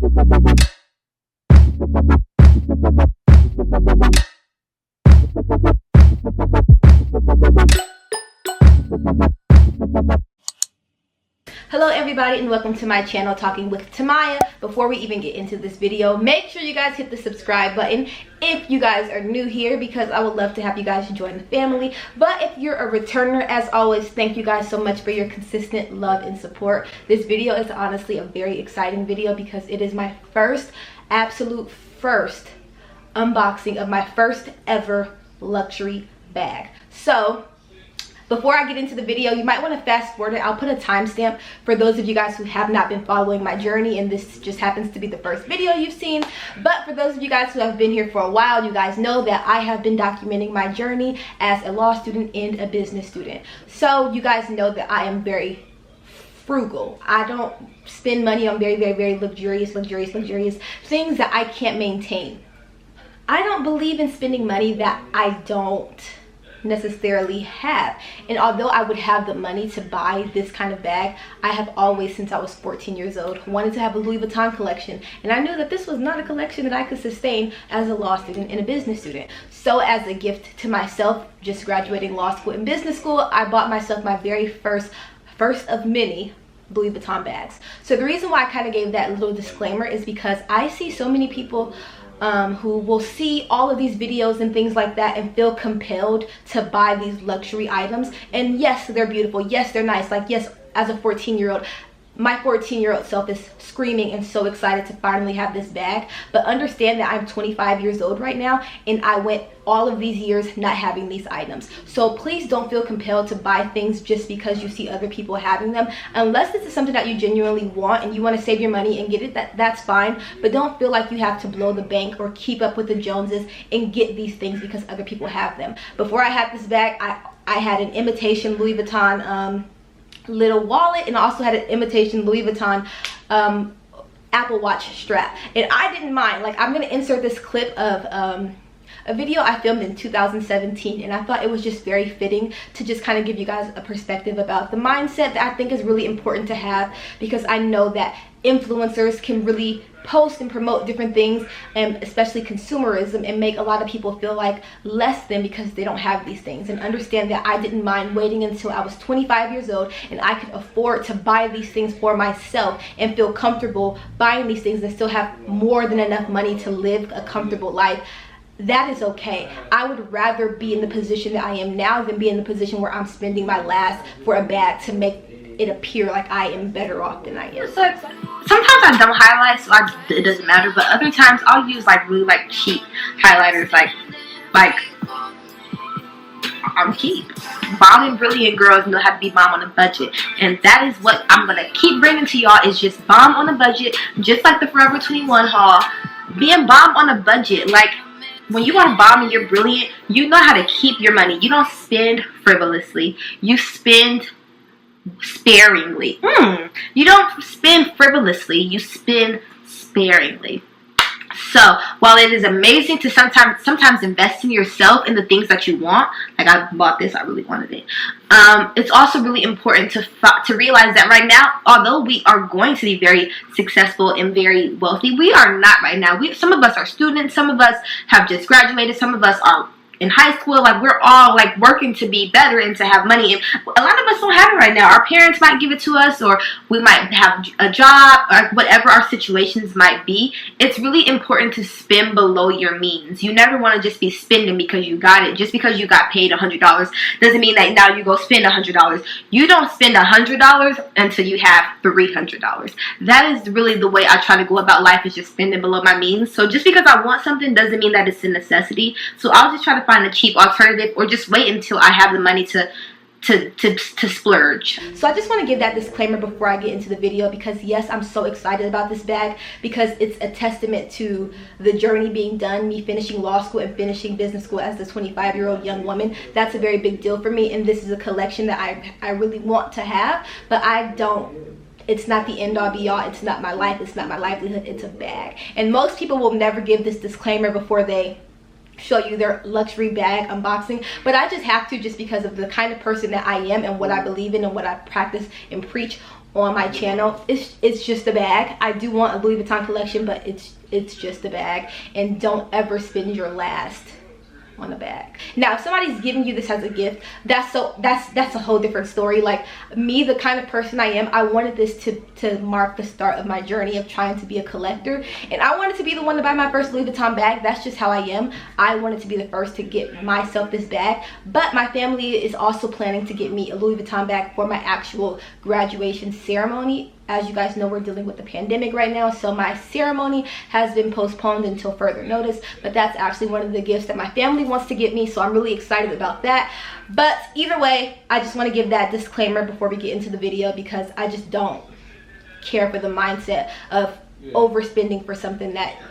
Hello everybody and welcome to my channel Talking with Timaiah. Before we even get into this video, make sure you guys hit the subscribe button if you guys are new here, because I would love to have you guys join the family. But if you're a returner, as always, thank you guys so much for your consistent love and support. This video is honestly a very exciting video because it is my absolute first unboxing of my first ever luxury bag. So before I get into the video, you might want to fast forward it. I'll put a timestamp for those of you guys who have not been following my journey and this just happens to be the first video you've seen. But for those of you guys who have been here for a while, you guys know that I have been documenting my journey as a law student and a business student. So you guys know that I am very frugal. I don't spend money on very luxurious things that I can't maintain. I don't believe in spending money that I don't necessarily have. And although I would have the money to buy this kind of bag, I have always, since I was 14 years old, wanted to have a Louis Vuitton collection, and I knew that this was not a collection that I could sustain as a law student and a business student. So as a gift to myself, just graduating law school and business school, I bought myself my very first of many Louis Vuitton bags. So the reason why I kind of gave that little disclaimer is because I see so many people who will see all of these videos and things like that and feel compelled to buy these luxury items. And yes, they're beautiful, yes, they're nice. Like, yes, as a 14-year-old, my 14-year-old self is screaming and so excited to finally have this bag. But understand that I'm 25 years old right now and I went all of these years not having these items. So please don't feel compelled to buy things just because you see other people having them. Unless this is something that you genuinely want and you want to save your money and get it, that's fine. But don't feel like you have to blow the bank or keep up with the Joneses and get these things because other people have them. Before I had this bag, I had an imitation Louis Vuitton little wallet, and I also had an imitation Louis Vuitton Apple Watch strap, and I didn't mind. Like, I'm gonna insert this clip of a video I filmed in 2017, and I thought it was just very fitting to just kind of give you guys a perspective about the mindset that I think is really important to have, because I know that influencers can really post and promote different things, and especially consumerism, and make a lot of people feel like less than because they don't have these things. And understand that I didn't mind waiting until I was 25 years old and I could afford to buy these things for myself and feel comfortable buying these things and still have more than enough money to live a comfortable life. That is okay. I would rather be in the position that I am now than be in the position where I'm spending my last for a bag to make it appear like I am better off than I am. So sometimes I don't highlight, so it doesn't matter, but other times I'll use like really cheap highlighters, like I'm cheap. Bomb and brilliant girls know how to be bomb on a budget, and that is what I'm gonna keep bringing to y'all, is just bomb on a budget, just like the Forever 21 haul. Being bomb on a budget, like, when you are bomb and you're brilliant, you know how to keep your money. You don't spend frivolously. You spend sparingly. You don't spend frivolously. You spend sparingly. So while it is amazing to sometimes invest in yourself, in the things that you want, like I bought this, I really wanted it, it's also really important to realize that right now, although we are going to be very successful and very wealthy, we are not right now. Some of us are students, some of us have just graduated, some of us are in high school. Like, we're all like working to be better and to have money, and a lot of us don't have it right now. Our parents might give it to us, or we might have a job, or whatever our situations might be. It's really important to spend below your means. You never want to just be spending because you got it. Just because you got paid $100 doesn't mean that now you go spend $100. You don't spend $100 until you have $300. That is really the way I try to go about life, is just spending below my means. So just because I want something doesn't mean that it's a necessity. So I'll just try to find a cheap alternative, or just wait until I have the money to splurge. So I just want to give that disclaimer before I get into the video, because yes, I'm so excited about this bag, because it's a testament to the journey being done, me finishing law school and finishing business school as a 25-year-old young woman. That's a very big deal for me, and this is a collection that I really want to have, but it's not the end all be all. It's not my life, it's not my livelihood, it's a bag. And most people will never give this disclaimer before they show you their luxury bag unboxing, but I just have to, just because of the kind of person that I am and what I believe in and what I practice and preach on my channel. It's just a bag. I do want a Louis Vuitton collection, but it's just a bag. And don't ever spend your last on a bag. Now if somebody's giving you this as a gift, that's a whole different story. Like me, the kind of person I am, I wanted this to mark the start of my journey of trying to be a collector, and I wanted to be the one to buy my first Louis Vuitton bag. That's just how I am. I wanted to be the first to get myself this bag, but my family is also planning to get me a Louis Vuitton bag for my actual graduation ceremony. As you guys know, we're dealing with the pandemic right now, so my ceremony has been postponed until further notice, but that's actually one of the gifts that my family wants to get me, so I'm really excited about that. But either way, I just want to give that disclaimer before we get into the video, because I just don't care for the mindset of overspending for something that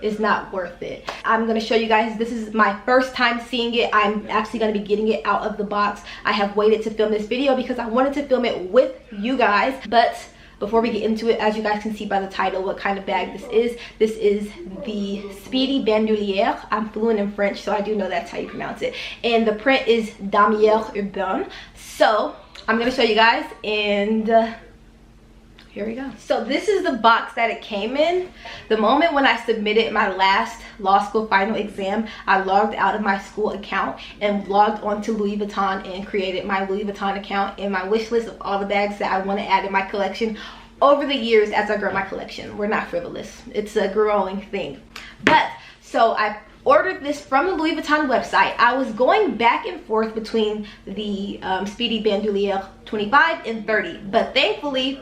is not worth it. I'm going to show you guys, this is my first time seeing it. I'm actually going to be getting it out of the box. I have waited to film this video because I wanted to film it with you guys, but before we get into it, as you guys can see by the title what kind of bag this is the Speedy Bandouliere. I'm fluent in French, so I do know that's how you pronounce it. And the print is Damier Ebene. So I'm going to show you guys, and here we go. So this is the box that it came in. The moment when I submitted my last law school final exam, I logged out of my school account and logged on to Louis Vuitton and created my Louis Vuitton account and my wish list of all the bags that I want to add in my collection over the years as I grow my collection. We're not frivolous. It's a growing thing. But so I ordered this from the Louis Vuitton website. I was going back and forth between the Speedy Bandouliere 25 and 30, but thankfully,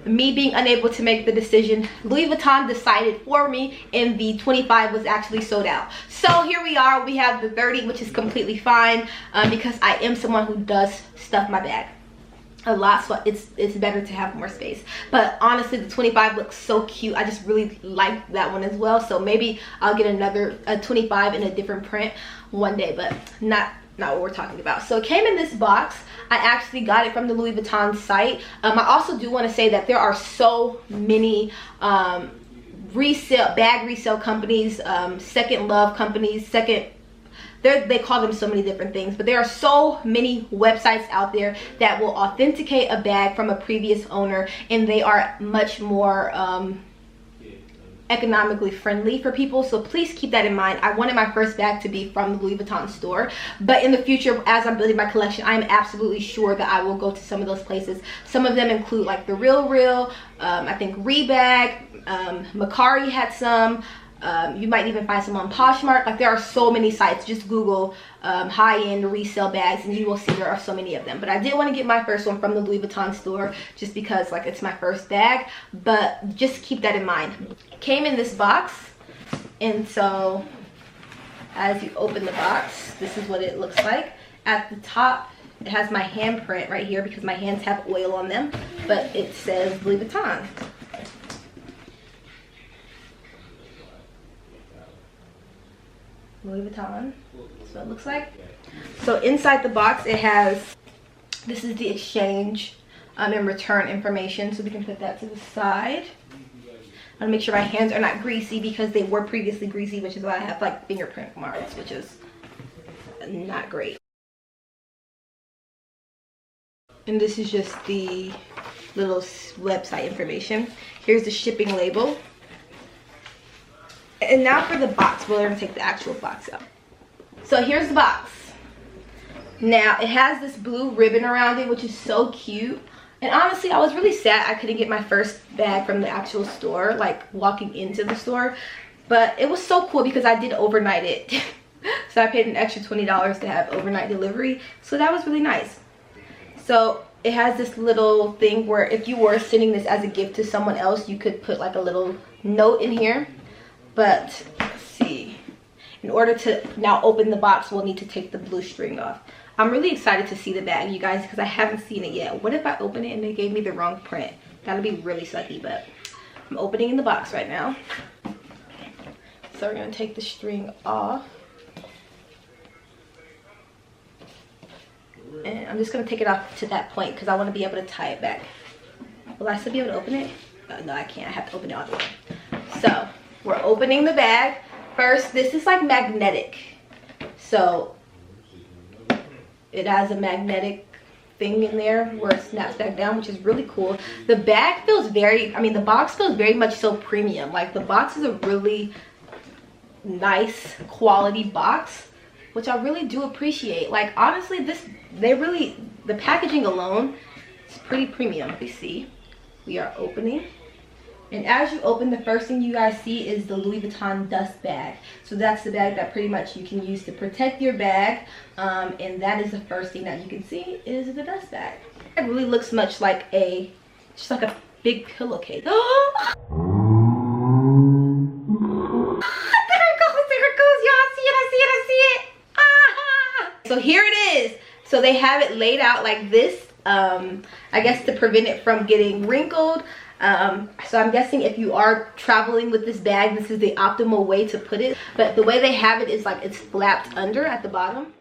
me being unable to make the decision, Louis Vuitton decided for me, and the 25 was actually sold out. So here we are. We have the 30, which is completely fine because I am someone who does stuff my bag a lot, so it's better to have more space. But honestly, the 25 looks so cute. I just really like that one as well. So maybe I'll get a 25 in a different print one day, but not what we're talking about. So it came in this box. I actually got it from the Louis Vuitton site. I also do want to say that there are so many bag resale companies, second love companies, they call them so many different things, but there are so many websites out there that will authenticate a bag from a previous owner, and they are much more economically friendly for people. So please keep that in mind. I wanted my first bag to be from the Louis Vuitton store, but in the future, as I'm building my collection, I am absolutely sure that I will go to some of those places. Some of them include like the Real, I think Rebag, Macari had some. You might even find some on Poshmark. Like there are so many sites. Just Google high-end resale bags and you will see there are so many of them. But I did want to get my first one from the Louis Vuitton store just because like it's my first bag. But just keep that in mind. It came in this box, and so as you open the box, this is what it looks like. At the top, it has my handprint right here because my hands have oil on them, but it says Louis Vuitton. Louis Vuitton. That's what it looks like. So inside the box it has, this is the exchange and return information, so we can put that to the side. I want to make sure my hands are not greasy because they were previously greasy, which is why I have like fingerprint marks, which is not great. And this is just the little website information. Here's the shipping label. And now for the box. We're going to take the actual box out. So here's the box. Now it has this blue ribbon around it, which is so cute. And honestly, I was really sad I couldn't get my first bag from the actual store, like walking into the store. But it was so cool because I did overnight it. So I paid an extra $20 to have overnight delivery. So that was really nice. So it has this little thing where if you were sending this as a gift to someone else, you could put like a little note in here. But let's see, in order to now open the box, we'll need to take the blue string off. I'm really excited to see the bag, you guys, because I haven't seen it yet. What if I open it and they gave me the wrong print? That'll be really sucky, but I'm opening in the box right now. So we're going to take the string off. And I'm just going to take it off to that point because I want to be able to tie it back. Will I still be able to open it? No, I can't. I have to open it all the way. So we're opening the bag. First, this is like magnetic. So it has a magnetic thing in there where it snaps back down, which is really cool. The bag feels very, I mean, the box feels very much so premium. Like the box is a really nice quality box, which I really do appreciate. Like honestly, the packaging alone is pretty premium. We see, we are opening. And as you open, the first thing you guys see is the Louis Vuitton dust bag. So that's the bag that pretty much you can use to protect your bag. And that is the first thing that you can see is the dust bag. It really looks much like just like a big pillowcase. Oh! There it goes, y'all. I see it. Ah! So here it is. So they have it laid out like this, I guess to prevent it from getting wrinkled. So I'm guessing if you are traveling with this bag, this is the optimal way to put it. But the way they have it is like it's flapped under at the bottom.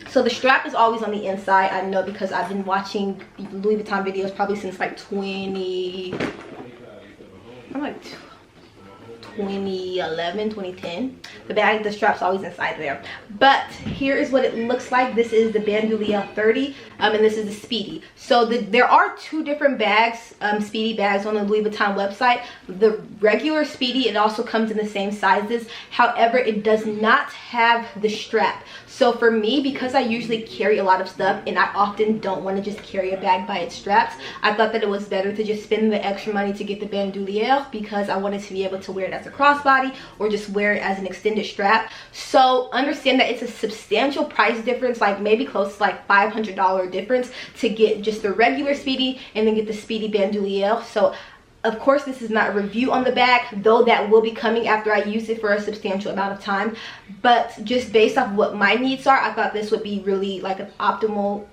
So the strap is always on the inside. I know because I've been watching Louis Vuitton videos probably since like 2011, 2010. The strap's always inside there. But here is what it looks like. This is the Bandouliere 30, and this is the Speedy. So there are two different bags, Speedy bags on the Louis Vuitton website. The regular Speedy, it also comes in the same sizes. However, it does not have the strap. So for me, because I usually carry a lot of stuff and I often don't want to just carry a bag by its straps, I thought that it was better to just spend the extra money to get the Bandouliere because I wanted to be able to wear it as a crossbody or just wear it as an extended strap. So understand that it's a substantial price difference, like maybe close to like $500 difference to get just the regular Speedy and then get the Speedy Bandouliere. So of course, this is not a review on the bag, though that will be coming after I use it for a substantial amount of time. But just based off what my needs are, I thought this would be really like an optimal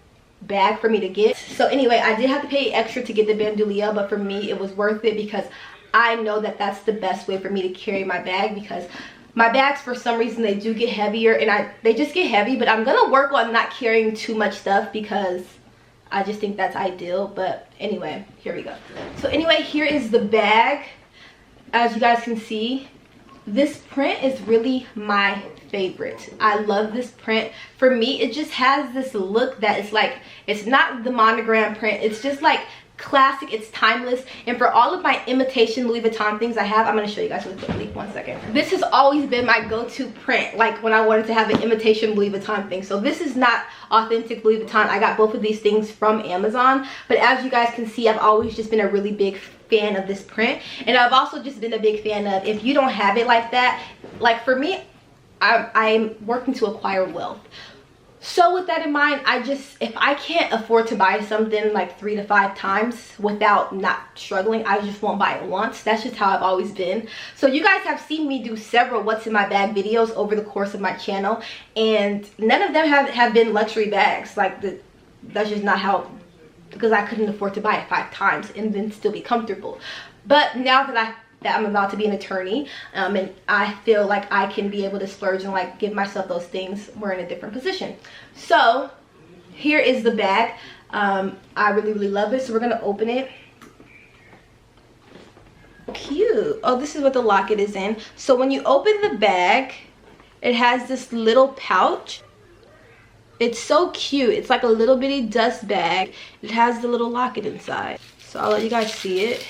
bag for me to get. So anyway, I did have to pay extra to get the Bandouliere, but for me, it was worth it because I know that that's the best way for me to carry my bag, because my bags, for some reason, they do get heavier and they just get heavy. But I'm gonna work on not carrying too much stuff because I just think that's ideal. But anyway, here we go. So anyway, here is the bag. As you guys can see, this print is really my favorite. I love this print. For me, it just has this look that is like, it's not the monogram print, it's just like classic, it's timeless. And for all of my imitation Louis Vuitton things I have, I'm going to show you guys really quickly, 1 second. This has always been my go-to print, like when I wanted to have an imitation Louis Vuitton thing. So this is not authentic Louis Vuitton. I got both of these things from Amazon, but as you guys can see, I've always just been a really big fan of this print. And I've also just been a big fan of, if you don't have it like that, like for me, I'm working to acquire wealth. So with that in mind, if I can't afford to buy something like 3 to 5 times without not struggling, I just won't buy it once. That's just how I've always been. So you guys have seen me do several what's in my bag videos over the course of my channel, and none of them have been luxury bags. Like that's just not how, because I couldn't afford to buy it 5 times and then still be comfortable. But now that I'm about to be an attorney, and I feel like I can be able to splurge and like give myself those things, we're in a different position. So here is the bag. I really love it. So we're gonna open it. Cute. Oh, this is what the locket is in. So when you open the bag, it has this little pouch. It's so cute. It's like a little bitty dust bag. It has the little locket inside. So I'll let you guys see it.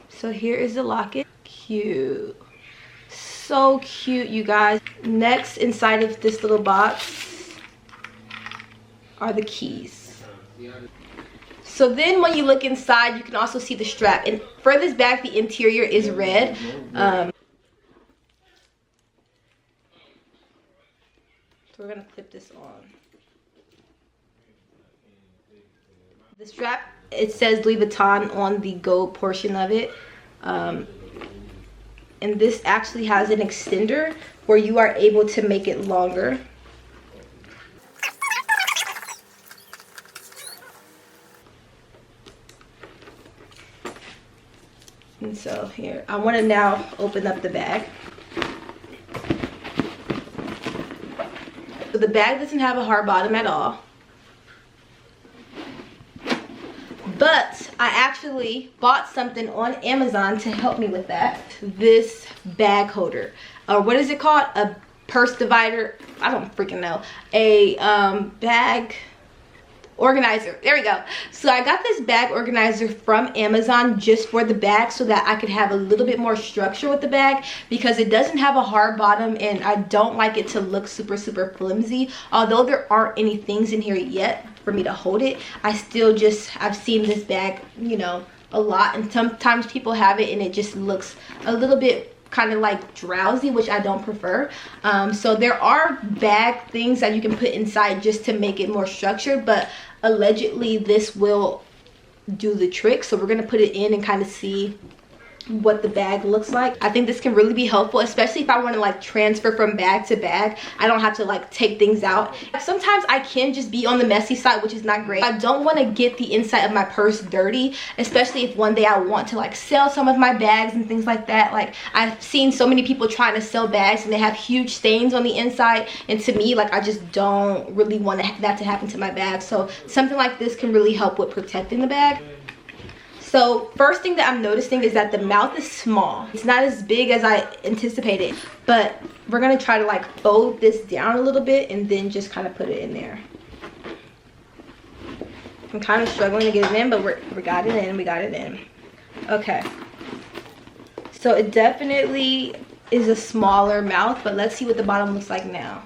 So here is the locket. Cute. So cute, you guys. Next, inside of this little box are the keys. So then when you look inside, you can also see the strap. And for this bag, the interior is red. So we're gonna clip this on. The strap, it says Louis Vuitton on the gold portion of it. And this actually has an extender where you are able to make it longer. And so here, I want to now open up the bag. So the bag doesn't have a hard bottom at all. But I actually bought something on Amazon to help me with that. This bag holder. What is it called? A purse divider, I don't freaking know, a bag organizer. There we go. So I got this bag organizer from Amazon just for the bag so that I could have a little bit more structure with the bag, because it doesn't have a hard bottom and I don't like it to look super flimsy. Although there aren't any things in here yet for me to hold it, I've seen this bag, you know, a lot, and sometimes people have it and it just looks a little bit kind of like drowsy, which I don't prefer. So there are bag things that you can put inside just to make it more structured, but allegedly this will do the trick. So we're gonna put it in and kind of see what the bag looks like. I think this can really be helpful, especially if I want to like transfer from bag to bag. I don't have to like take things out. Sometimes I can just be on the messy side, which is not great. I don't want to get the inside of my purse dirty, especially if one day I want to like sell some of my bags and things like that. Like, I've seen so many people trying to sell bags and they have huge stains on the inside, and to me, like, I just don't really want that to happen to my bag. So something like this can really help with protecting the bag. So first thing that I'm noticing is that the mouth is small. It's not as big as I anticipated, but we're gonna try to like fold this down a little bit and then just kind of put it in there. I'm kind of struggling to get it in, but we got it in, we got it in. Okay. So it definitely is a smaller mouth, but let's see what the bottom looks like now.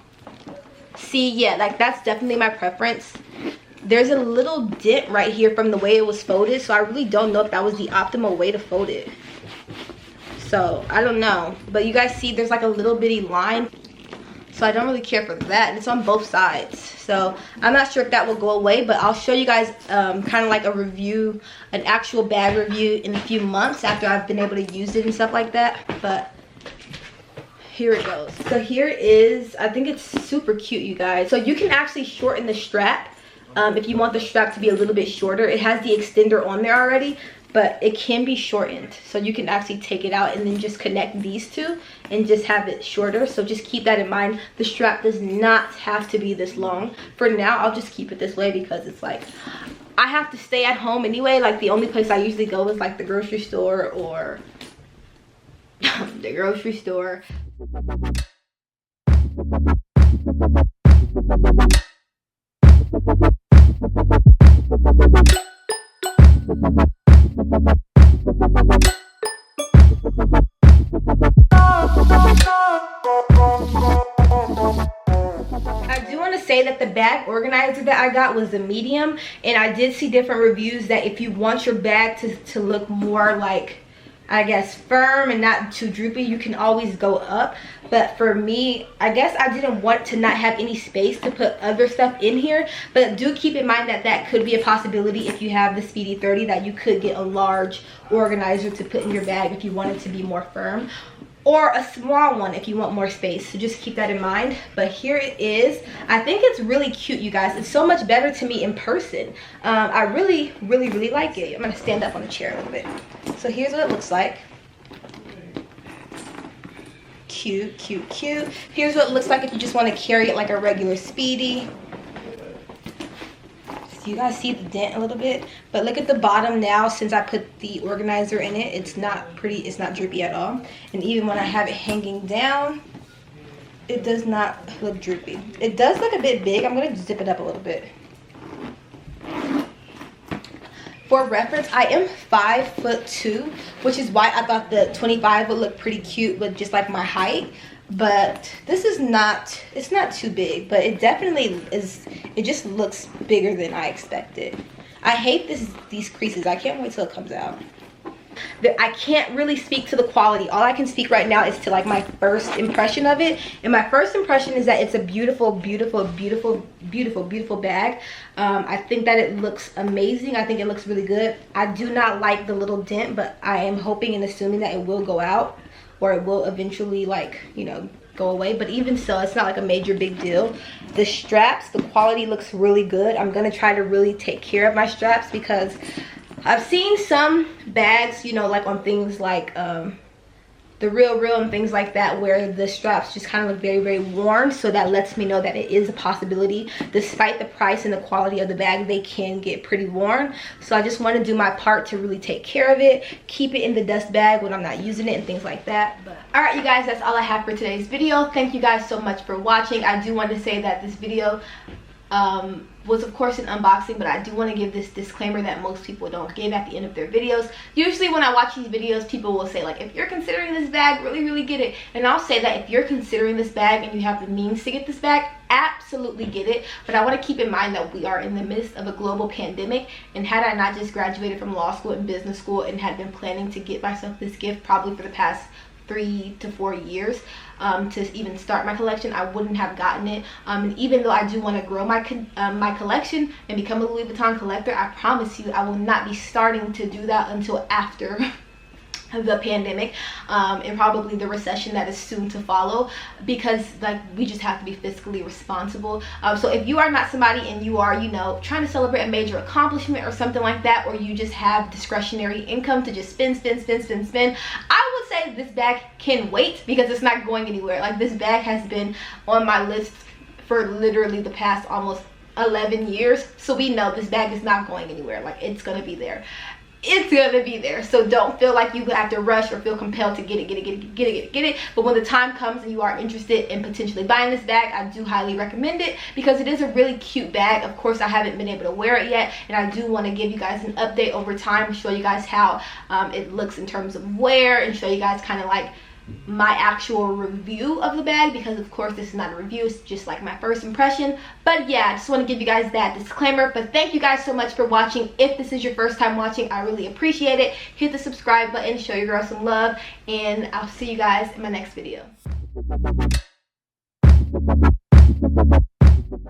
See, yeah, like that's definitely my preference. There's a little dent right here from the way it was folded, so I really don't know if that was the optimal way to fold it. So I don't know, but you guys see there's like a little bitty line, so I don't really care for that, and it's on both sides. So I'm not sure if that will go away, but I'll show you guys kind of like a review, an actual bag review in a few months after I've been able to use it and stuff like that. But here it goes. So here is, I think it's super cute, you guys. So you can actually shorten the strap. If you want the strap to be a little bit shorter, it has the extender on there already, but it can be shortened. So you can actually take it out and then just connect these two and just have it shorter. So just keep that in mind. The strap does not have to be this long. For now, I'll just keep it this way because it's like, I have to stay at home anyway. Like, the only place I usually go is like the grocery store or the grocery store. I do want to say that the bag organizer that I got was a medium, and I did see different reviews that if you want your bag to look more like, I guess, firm and not too droopy, you can always go up. But for me, I guess I didn't want to not have any space to put other stuff in here. But do keep in mind that that could be a possibility if you have the Speedy 30, that you could get a large organizer to put in your bag if you want it to be more firm, or a small one if you want more space. So just keep that in mind. But here it is. I think it's really cute, you guys. It's so much better to me in person. I really like it. I'm gonna stand up on the chair a little bit. So here's what it looks like. Cute. Here's what it looks like if you just want to carry it like a regular Speedy. So you guys see the dent a little bit, but look at the bottom now. Since I put the organizer in it, it's not pretty, it's not droopy at all. And even when I have it hanging down, it does not look droopy. It does look a bit big. I'm gonna zip it up a little bit. For reference, I am 5'2", which is why I thought the 25 would look pretty cute with just like my height. But this is not, it's not too big, but it definitely is, it just looks bigger than I expected. I hate these creases. I can't wait till it comes out. I can't really speak to the quality. All I can speak right now is to like my first impression of it, and my first impression is that it's a beautiful bag. I think that it looks amazing. I think it looks really good. I do not like the little dent, but I am hoping and assuming that it will go out, or it will eventually, like, you know, go away. But even so, it's not like a major big deal. The straps, the quality looks really good. I'm gonna try to really take care of my straps, because I've seen some bags, you know, like on things like the real and things like that, where the straps just kind of look very worn. So that lets me know that it is a possibility. Despite the price and the quality of the bag, they can get pretty worn. So I just want to do my part to really take care of it, keep it in the dust bag when I'm not using it and things like that. But all right, you guys, that's all I have for today's video. Thank you guys so much for watching. I do want to say that this video was of course an unboxing, but I do want to give this disclaimer that most people don't give at the end of their videos. Usually when I watch these videos, people will say like, if you're considering this bag, really get it. And I'll say that if you're considering this bag and you have the means to get this bag, absolutely get it. But I want to keep in mind that we are in the midst of a global pandemic, and had I not just graduated from law school and business school and had been planning to get myself this gift probably for the past 3 to 4 years to even start my collection, I wouldn't have gotten it. And even though I do want to grow my my collection and become a Louis Vuitton collector, I promise you I will not be starting to do that until after the pandemic and probably the recession that is soon to follow, because like we just have to be fiscally responsible. So if you are not somebody and you are, you know, trying to celebrate a major accomplishment or something like that, or you just have discretionary income to just spend, I would say this bag can wait, because it's not going anywhere. Like, this bag has been on my list for literally the past almost 11 years, so we know this bag is not going anywhere. Like, it's gonna be there. It's gonna be there. So don't feel like you have to rush or feel compelled to get it. But when the time comes and you are interested in potentially buying this bag, I do highly recommend it, because it is a really cute bag. Of course, I haven't been able to wear it yet, and I do want to give you guys an update over time, show you guys how it looks in terms of wear, and show you guys kind of like my actual review of the bag, because of course this is not a review, it's just like my first impression. But yeah, I just want to give you guys that disclaimer. But thank you guys so much for watching. If this is your first time watching, I really appreciate it. Hit the subscribe button, show your girl some love, and I'll see you guys in my next video.